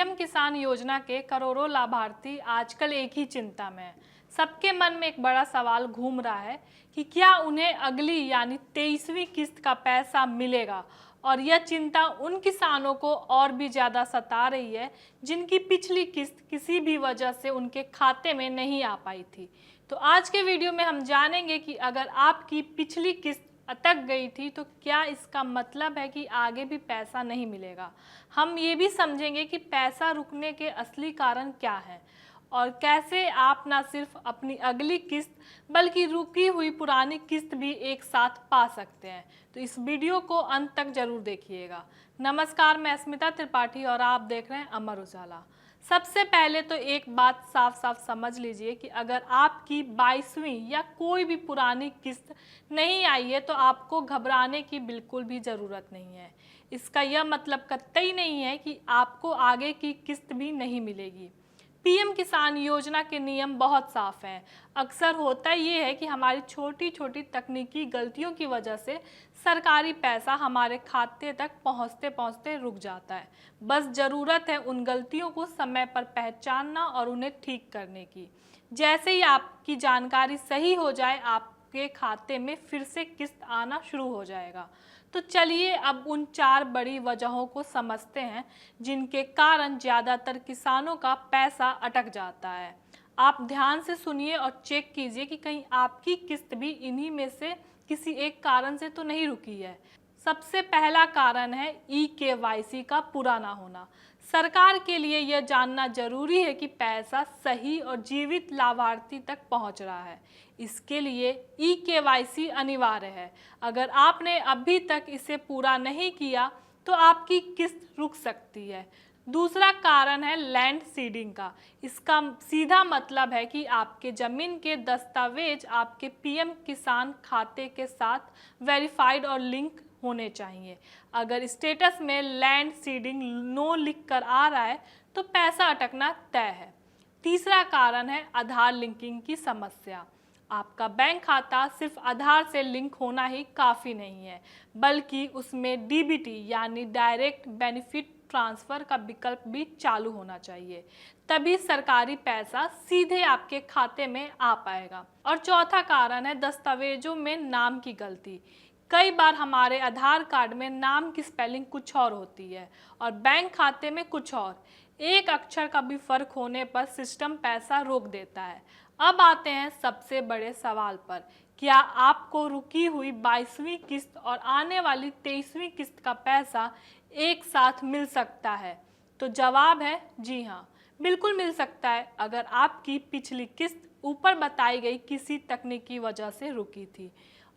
PM किसान योजना के करोड़ों लाभार्थी आजकल एक ही चिंता में हैं। सबके मन में एक बड़ा सवाल घूम रहा है कि क्या उन्हें अगली यानी 23वीं किस्त का पैसा मिलेगा। और यह चिंता उन किसानों को और भी ज़्यादा सता रही है जिनकी पिछली किस्त किसी भी वजह से उनके खाते में नहीं आ पाई थी। तो आज के वीडियो में हम जानेंगे कि अगर आपकी पिछली किस्त अटक गई थी तो क्या इसका मतलब है कि आगे भी पैसा नहीं मिलेगा। हम ये भी समझेंगे कि पैसा रुकने के असली कारण क्या है और कैसे आप ना सिर्फ अपनी अगली किस्त बल्कि रुकी हुई पुरानी किस्त भी एक साथ पा सकते हैं। तो इस वीडियो को अंत तक जरूर देखिएगा। नमस्कार, मैं स्मिता त्रिपाठी और आप देख रहे हैं अमर उजाला। सबसे पहले तो एक बात साफ साफ समझ लीजिए कि अगर आपकी 22वीं या कोई भी पुरानी किस्त नहीं आई है तो आपको घबराने की बिल्कुल भी ज़रूरत नहीं है। इसका यह मतलब कतई नहीं है कि आपको आगे की किस्त भी नहीं मिलेगी। पीएम किसान योजना के नियम बहुत साफ हैं। अक्सर होता ये है कि हमारी छोटी छोटी तकनीकी गलतियों की वजह से सरकारी पैसा हमारे खाते तक पहुंचते पहुंचते रुक जाता है। बस ज़रूरत है उन गलतियों को समय पर पहचानना और उन्हें ठीक करने की। जैसे ही आपकी जानकारी सही हो जाए आपके खाते में फिर से किस्त आना शुरू हो जाएगा। तो चलिए अब उन 4 बड़ी वजहों को समझते हैं जिनके कारण ज़्यादातर किसानों का पैसा अटक जाता है। आप ध्यान से सुनिए और चेक कीजिए कि कहीं आपकी किस्त भी इन्हीं में से किसी एक कारण से तो नहीं रुकी है। सबसे पहला कारण है ई-केवाईसी का पूरा ना होना। सरकार के लिए यह जानना जरूरी है कि पैसा सही और जीवित लाभार्थी तक पहुंच रहा है। इसके लिए ई-केवाईसी अनिवार्य है। अगर आपने अभी तक इसे पूरा नहीं किया तो आपकी किस्त रुक सकती है। दूसरा कारण है लैंड सीडिंग का। इसका सीधा मतलब है कि आपके ज़मीन के दस्तावेज आपके पीएम किसान खाते के साथ वेरीफाइड और लिंक होने चाहिए। अगर स्टेटस में लैंड सीडिंग नो लिख कर आ रहा है तो पैसा अटकना तय है। तीसरा कारण है आधार लिंकिंग की समस्या। आपका बैंक खाता सिर्फ आधार से लिंक होना ही काफ़ी नहीं है, बल्कि उसमें डीबीटी यानी डायरेक्ट बेनिफिट ट्रांसफ़र का विकल्प भी चालू होना चाहिए। तभी सरकारी पैसा सीधे आपके खाते में आ पाएगा। और चौथा कारण है दस्तावेजों में नाम की गलती। कई बार हमारे आधार कार्ड में नाम की स्पेलिंग कुछ और होती है और बैंक खाते में कुछ और। एक अक्षर का भी फर्क होने पर सिस्टम पैसा रोक देता है। अब आते हैं सबसे बड़े सवाल पर, क्या आपको रुकी हुई 22वीं किस्त और आने वाली 23वीं किस्त का पैसा एक साथ मिल सकता है? तो जवाब है जी हाँ, बिल्कुल मिल सकता है अगर आपकी पिछली किस्त ऊपर बताई गई किसी तकनीकी वजह से रुकी थी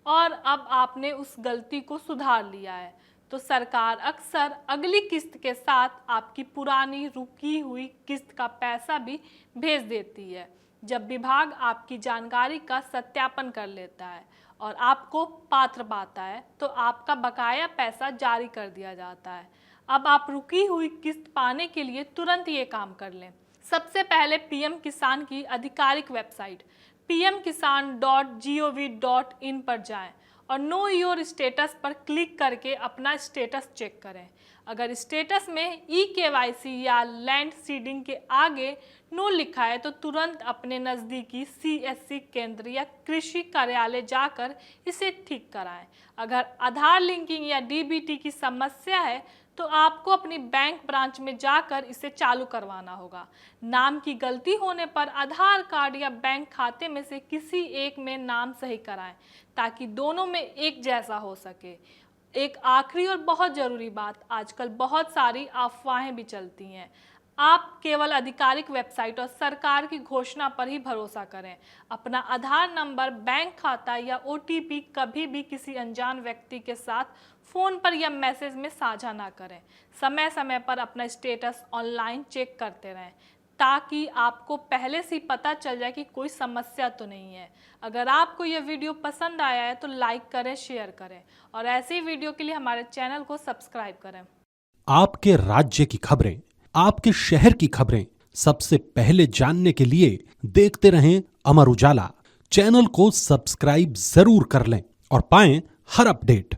और अब आपने उस गलती को सुधार लिया है। तो सरकार अक्सर अगली किस्त के साथ आपकी पुरानी रुकी हुई किस्त का पैसा भी भेज देती है। जब विभाग आपकी जानकारी का सत्यापन कर लेता है और आपको पात्र पाता है तो आपका बकाया पैसा जारी कर दिया जाता है। अब आप रुकी हुई किस्त पाने के लिए तुरंत ये काम कर लें। सबसे पहले पीएम किसान की आधिकारिक वेबसाइट pmkisan.gov.in पर जाएं और नो योर स्टेटस पर क्लिक करके अपना स्टेटस चेक करें। अगर स्टेटस में ई-केवाईसी या लैंड सीडिंग के आगे नो लिखा है तो तुरंत अपने नज़दीकी सीएससी केंद्र या कृषि कार्यालय जाकर इसे ठीक कराएं। अगर आधार लिंकिंग या डीबीटी की समस्या है तो आपको अपनी बैंक ब्रांच में जाकर इसे चालू करवाना होगा। नाम की गलती होने पर आधार कार्ड या बैंक खाते में से किसी एक में नाम सही कराएं ताकि दोनों में एक जैसा हो सके। एक आखिरी और बहुत ज़रूरी बात, आजकल बहुत सारी अफवाहें भी चलती हैं। आप केवल आधिकारिक वेबसाइट और सरकार की घोषणा पर ही भरोसा करें। अपना आधार नंबर, बैंक खाता या ओटीपी कभी भी किसी अनजान व्यक्ति के साथ फ़ोन पर या मैसेज में साझा ना करें। समय समय पर अपना स्टेटस ऑनलाइन चेक करते रहें ताकि आपको पहले से ही पता चल जाए कि कोई समस्या तो नहीं है। अगर आपको यह वीडियो पसंद आया है तो लाइक करें, शेयर करें और ऐसे ही वीडियो के लिए हमारे चैनल को सब्सक्राइब करें। आपके राज्य की खबरें, आपके शहर की खबरें सबसे पहले जानने के लिए देखते रहें अमर उजाला। चैनल को सब्सक्राइब जरूर कर लें और पाएं हर अपडेट।